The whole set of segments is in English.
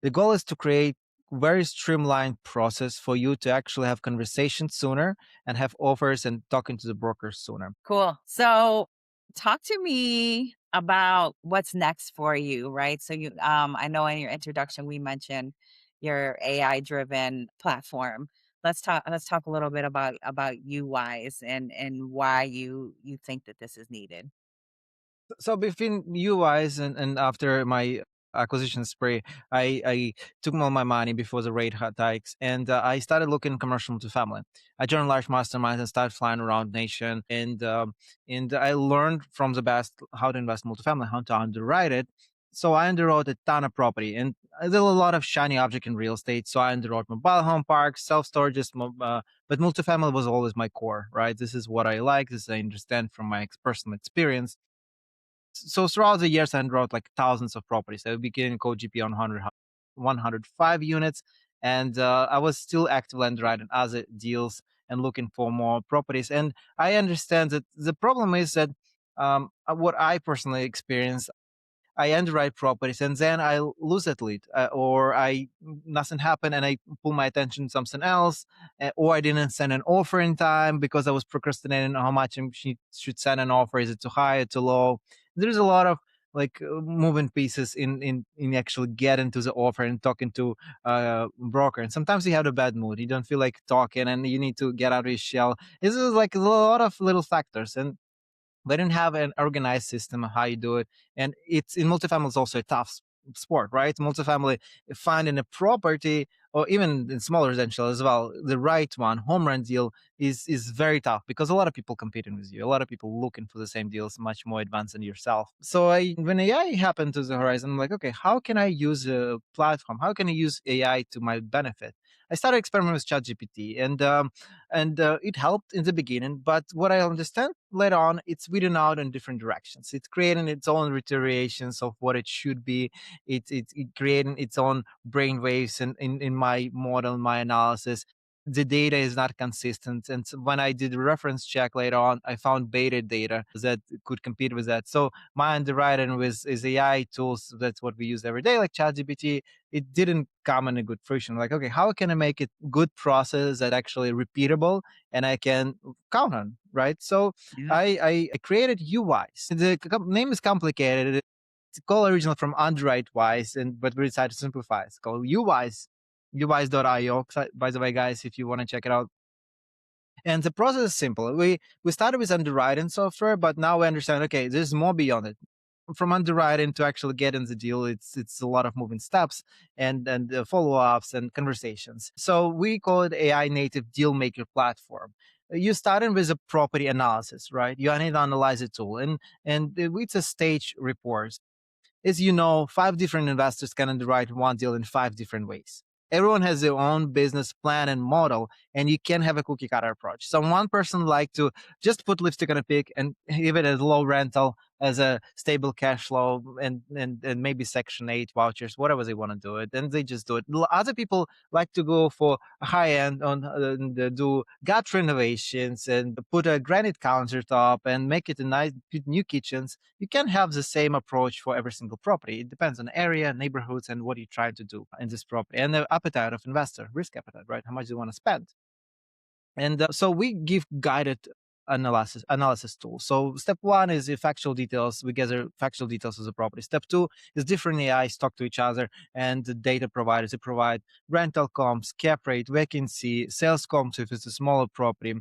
The goal is to create very streamlined process for you to actually have conversations sooner and have offers and talking to the brokers sooner. Cool. So talk to me about what's next for you, right? So I know in your introduction we mentioned your AI driven platform. Let's talk a little bit about UIs and why you think that this is needed. So between UIs and after my acquisition spree, I took all my money before the rate hikes, and I started looking commercial multifamily. I joined large masterminds and started flying around nation, and I learned from the best how to invest in multifamily, how to underwrite it. So I underwrote a ton of property, and there's a lot of shiny object in real estate. So I underwrote mobile home parks, self storages, but multifamily was always my core. Right, this is what I like. This I understand from my personal experience. So throughout the years, I underwrote like thousands of properties. I began code GP on 105 units, and I was still actively underwriting other deals and looking for more properties. And I understand that the problem is that what I personally experienced, I underwrite properties and then I lose that lead, or I nothing happened and I pull my attention to something else, or I didn't send an offer in time because I was procrastinating on how much she should send an offer. Is it too high or too low? There's a lot of like moving pieces in actually getting to the offer and talking to broker. And sometimes you have a bad mood, you don't feel like talking, and you need to get out of your shell. This is like a lot of little factors, and they didn't have an organized system of how you do it. And it's in multifamily is also a tough sport, right? Multifamily, finding a property or even in small residential as well, the right one, home run deal is very tough because a lot of people competing with you, a lot of people looking for the same deals, much more advanced than yourself. So when AI happened to the horizon, I'm like, okay, how can I use a platform? How can I use AI to my benefit? I started experimenting with ChatGPT, and it helped in the beginning. But what I understand later on, it's weeding out in different directions. It's creating its own iterations of what it should be. It's creating its own brain waves, and in my model, my analysis. The data is not consistent. And so when I did a reference check later on, I found beta data that could compete with that. So my underwriting with is AI tools. That's what we use every day, like ChatGPT. It didn't come in a good fruition. Like, okay, how can I make it good process that actually repeatable and I can count on, right? So Yeah. I created UIs. The name is complicated. It's called originally from underwrite wise, and but we decided to simplify. It's called UIs, uwise.io. By the way, guys, if you want to check it out. And the process is simple. We started with underwriting software, but now we understand, okay, there's more beyond it. From underwriting to actually getting the deal, it's a lot of moving steps and follow-ups and conversations. So we call it AI native deal maker platform. You starting with a property analysis, right? You need to analyze a tool, and it's a stage report. As you know, 5 different investors can underwrite one deal in 5 different ways. Everyone has their own business plan and model, and you can have a cookie cutter approach. So one person like to just put lipstick on a pig and give it as low rental, as a stable cash flow, and maybe Section 8 vouchers, whatever they want to do it, and they just do it. Other people like to go for high end on do gut renovations and put a granite countertop and make it a nice new kitchens. You can have the same approach for every single property. It depends on area, neighborhoods, and what you're trying to do in this property, and the appetite of investor, risk appetite, right? How much you want to spend. And so we give guided analysis tools. So step one is the factual details. We gather factual details of the property. Step two is different AIs talk to each other, and the data providers, they provide rental comps, cap rate, vacancy, sales comps if it's a smaller property,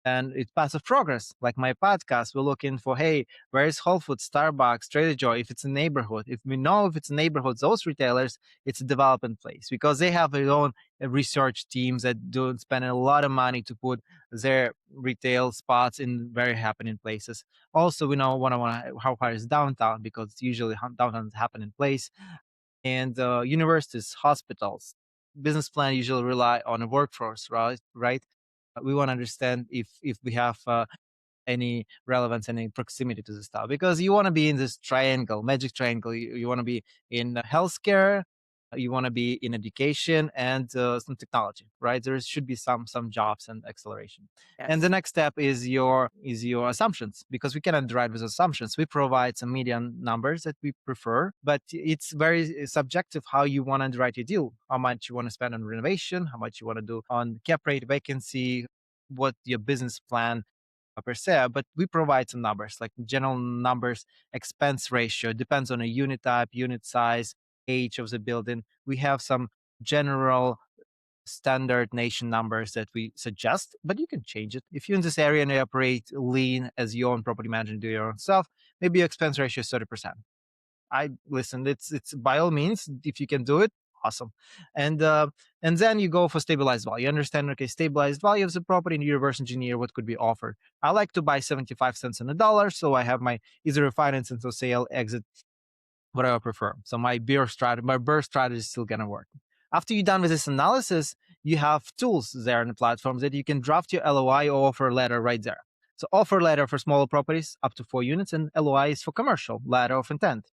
and it's passive progress. Like my podcast, we're looking for, hey, where is Whole Foods, Starbucks, Trader Joe? If it's a neighborhood, if we know if it's a neighborhood, those retailers, it's a development place because they have their own research teams that do spend a lot of money to put their retail spots in very happening places. Also, we know how far is downtown because it's usually downtown is happening place, and universities, hospitals. Business plan usually rely on a workforce, right? Right. We want to understand if we have any relevance, any proximity to the stuff, because you want to be in this triangle, magic triangle. You want to be in healthcare, you want to be in education and some technology, right? There should be some jobs and acceleration. And the Yes. next step is your assumptions, because we cannot derive with assumptions. We provide some median numbers that we prefer, but it's very subjective how you want to underwrite your deal, how much you want to spend on renovation, how much you want to do on cap rate, vacancy, what your business plan per se. But we provide some numbers, like general numbers. Expense ratio depends on a unit type, unit size, age of the building. We have some general standard nation numbers that we suggest, but you can change it. If you're in this area and you operate lean as your own property manager and do your own stuff, maybe your expense ratio is 30%. I listen, it's by all means, if you can do it, awesome. And then you go for stabilized value. You understand, okay, stabilized value of the property, and you reverse engineer what could be offered. I like to buy 75 cents on a dollar, so I have my either refinance into sale, exit, whatever I prefer. So my burr strategy is still gonna work. After you're done with this analysis, you have tools there in the platforms that you can draft your LOI or offer letter right there. So offer letter for smaller properties up to 4 units, and LOI is for commercial letter of intent.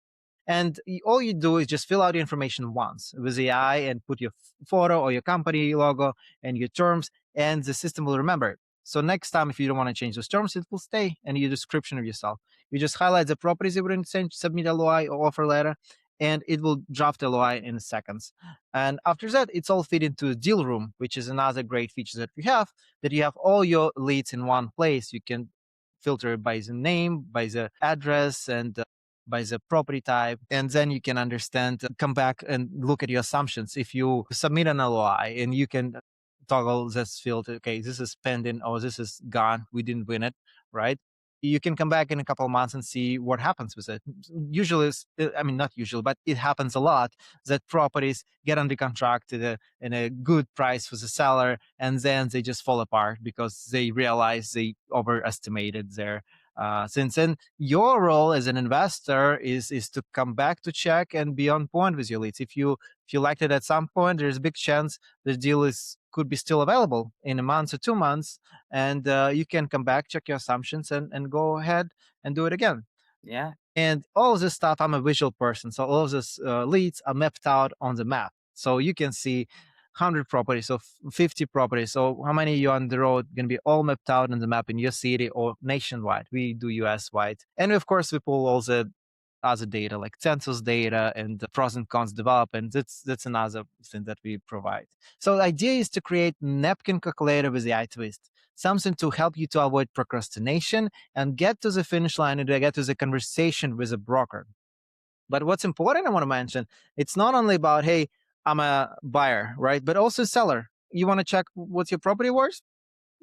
And all you do is just fill out the information once with AI and put your photo or your company logo and your terms, and the system will remember it. So next time, if you don't want to change those terms, it will stay in your description of yourself. You just highlight the properties you would submit LOI or offer letter, and it will draft LOI in seconds. And after that, it's all fit into Deal Room, which is another great feature that we have, that you have all your leads in one place. You can filter by the name, by the address, and by the property type. And then you can understand, come back and look at your assumptions. If you submit an LOI and you can toggle this field, okay, this is pending or this is gone, we didn't win it, right? You can come back in a couple of months and see what happens with it. Usually, I mean, not usually, but it happens a lot that properties get under contract at in a good price for the seller, and then they just fall apart because they realize they overestimated their since then. Your role as an investor is to come back to check and be on point with your leads. If you liked it at some point, there's a big chance the deal is could be still available in a month or 2 months, and you can come back, check your assumptions, and go ahead and do it again. Yeah. And all of this stuff, I'm a visual person, so all of this leads are mapped out on the map, so you can see 100 properties, so 50 properties, so how many you on the road going to be all mapped out on the map in your city or nationwide. We do US wide, and of course we pull all the other data like census data and the pros and cons development. That's another thing that we provide. So the idea is to create napkin calculator with the AI twist, something to help you to avoid procrastination and get to the finish line and get to the conversation with a broker. But what's important, I want to mention, it's not only about, hey, I'm a buyer, right? But also seller. You want to check what's your property worth?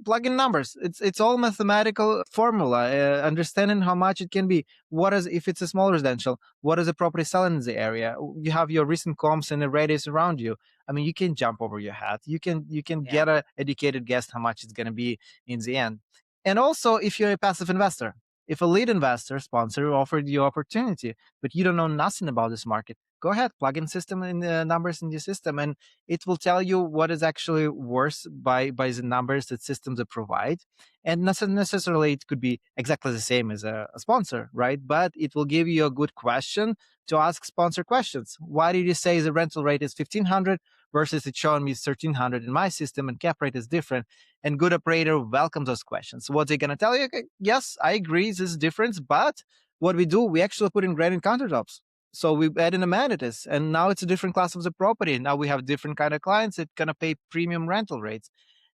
Plug in numbers. It's all mathematical formula. Understanding how much it can be. What is, if it's a small residential? What is the property selling in the area? You have your recent comps and the radius around you. I mean, you can jump over your hat. You can Yeah. get a educated guess how much it's going to be in the end. And also, if you're a passive investor, if a lead investor sponsor offered you opportunity, but you don't know nothing about this market, go ahead, plug in system in the numbers in your system, and it will tell you what is actually worth by the numbers that systems provide. And not necessarily it could be exactly the same as a sponsor, right? But it will give you a good question to ask sponsor questions. Why did you say the rental rate is 1,500 versus it's showing me 1,300 in my system and cap rate is different? And good operator welcomes those questions. What they're going to tell you, okay, yes, I agree, this is difference, but what we do, we actually put in gradient countertops. So we add in amenities, and now it's a different class of the property. Now we have different kind of clients that gonna pay premium rental rates,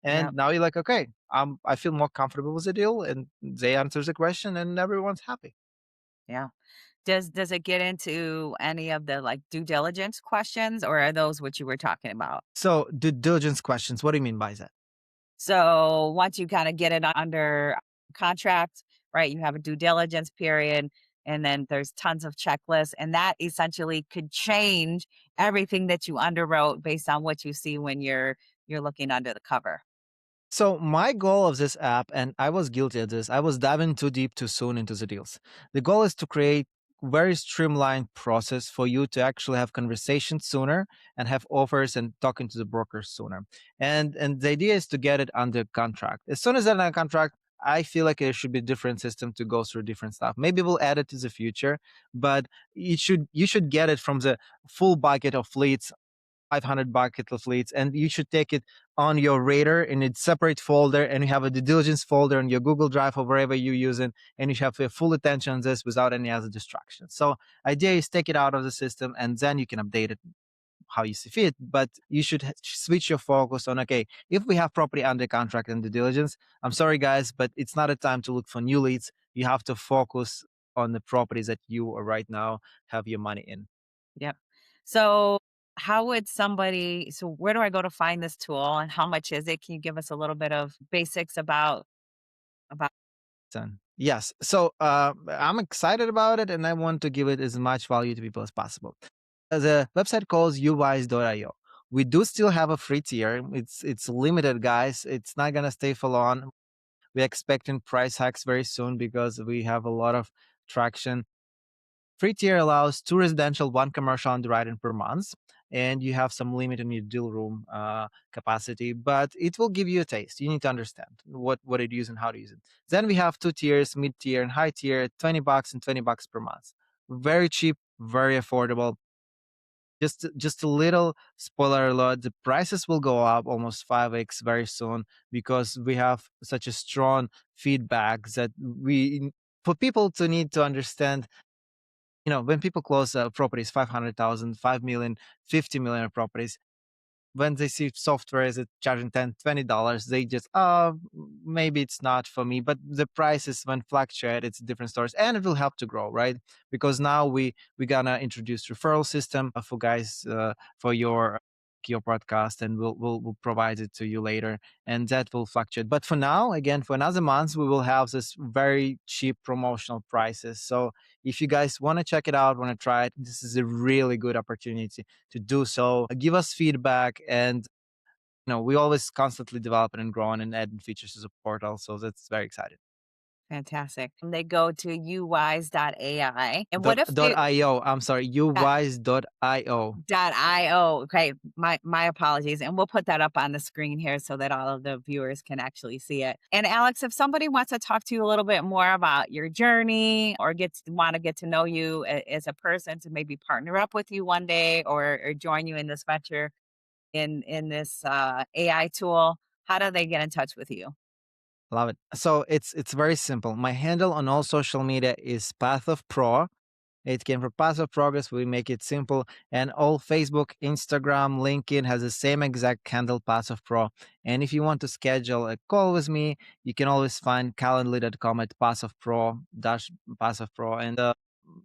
Yeah. and now you're like, okay, I feel more comfortable with the deal, and they answer the question, and everyone's happy. Yeah. Does it get into any of the, like, due diligence questions, or are those what you were talking about? So due diligence questions. What do you mean by that? So, once you kinda get it under contract, right, you have a due diligence period, and then there's tons of checklists, and that essentially could change everything that you underwrote based on what you see when you're looking under the cover. So my goal of this app, and I was guilty of this, I was diving too deep too soon into the deals. The goal is to create very streamlined process for you to actually have conversations sooner and have offers and talking to the brokers sooner. And the idea is to get it under contract. As soon as they're under contract, I feel like there should be a different system to go through different stuff. Maybe we'll add it to the future, but you should get it from the full bucket of leads 500 bucket of leads, and you should take it on your radar in a separate folder, and you have a due diligence folder on your Google Drive or wherever you use it, and you have full attention on this without any other distractions. So idea is take it out of the system, and then you can update it how you see fit, but you should switch your focus on, okay, if we have property under contract and due diligence, I'm sorry guys, but it's not a time to look for new leads. You have to focus on the properties that you are right now have your money in. Yep. So, how would somebody so where do I go to find this tool and how much is it? Can you give us a little bit of basics about Done. Yes. So I'm excited about it, and I want to give it as much value to people as possible. The website calls uwise.io. We do still have a free tier. It's limited, guys. It's not gonna stay for long. We're expecting price hikes very soon because we have a lot of traction. Free tier allows 2 residential, 1 commercial underwriting per month, and you have some limit in your deal room capacity, but it will give you a taste. You need to understand what it is and how to use it. Then we have 2 tiers, mid tier and high tier, $20 and $20 per month. Very cheap, very affordable. Just a little spoiler alert: the prices will go up almost 5x very soon because we have such a strong feedback that we for people to need to understand, when people close properties, 500,000, 5 million, 50 million properties, when they see software is charging 10, $20, they just, maybe it's not for me. But the prices when fluctuate, it's different stories, and it will help to grow, right? Because now we gonna introduce referral system for guys for your podcast, and we'll provide it to you later, and that will fluctuate. But for now, again, for another month, we will have this very cheap promotional prices. So if you guys want to check it out, want to try it, this is a really good opportunity to do so. Give us feedback, and we always constantly developing and growing and adding features to the portal. So that's very exciting. fantastic. And they go to uwise.ai. And what if Dot they io. I'm sorry, uwise.io. .io. Okay, my apologies, and we'll put that up on the screen here so that all of the viewers can actually see it. And Alex, if somebody wants to talk to you a little bit more about your journey or want to get to know you as a person to maybe partner up with you one day or join you in this venture in this AI tool, how do they get in touch with you? Love it. So it's very simple. My handle on all social media is Path of Pro. It came from Path of Progress. We make it simple. And all Facebook, Instagram, LinkedIn has the same exact handle, Path of Pro. And if you want to schedule a call with me, you can always find calendly.com at Path of Pro dash Path of Pro.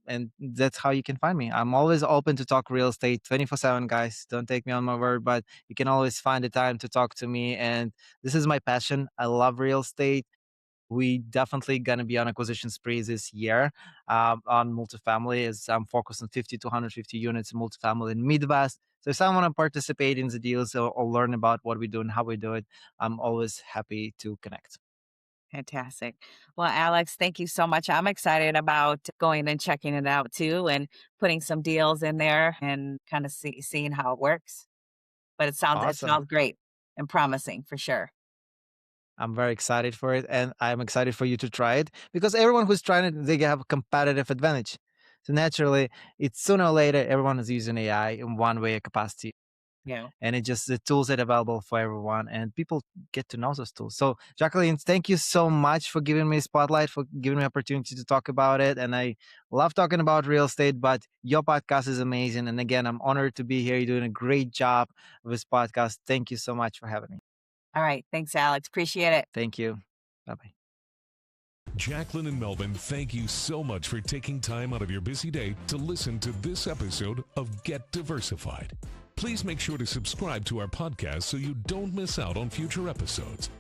And that's how you can find me. I'm always open to talk real estate 24/7, guys. Don't take me on my word, but you can always find the time to talk to me. And this is my passion. I love real estate. We definitely going to be on acquisition spree this year on multifamily, as I'm focused on 50 to 150 units in multifamily in Midwest. So if someone want to participate in the deals or learn about what we do and how we do it, I'm always happy to connect. Fantastic. Well, Alex, thank you so much. I'm excited about going and checking it out too and putting some deals in there and kind of seeing how it works. But it Awesome. sounds great and promising for sure. I'm very excited for it, and I'm excited for you to try it because everyone who's trying it, they have a competitive advantage. So naturally, it's sooner or later everyone is using AI in one way or capacity, Yeah. and it just the tools that are available for everyone, and people get to know those tools. So Jacqueline, thank you so much for giving me spotlight, for giving me opportunity to talk about it. And I love talking about real estate, but your podcast is amazing, and again, I'm honored to be here. You're doing a great job with this podcast. Thank you so much for having me. All right. Thanks, Alex. Appreciate it. Thank you. Bye bye. Jacqueline and Melvin, thank you so much for taking time out of your busy day to listen to this episode of Get Diversified. Please make sure to subscribe to our podcast so you don't miss out on future episodes.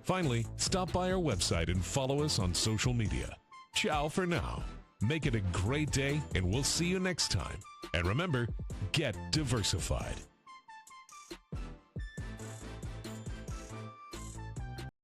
Finally, stop by our website and follow us on social media. Ciao for now. Make it a great day, and we'll see you next time. And remember, get diversified.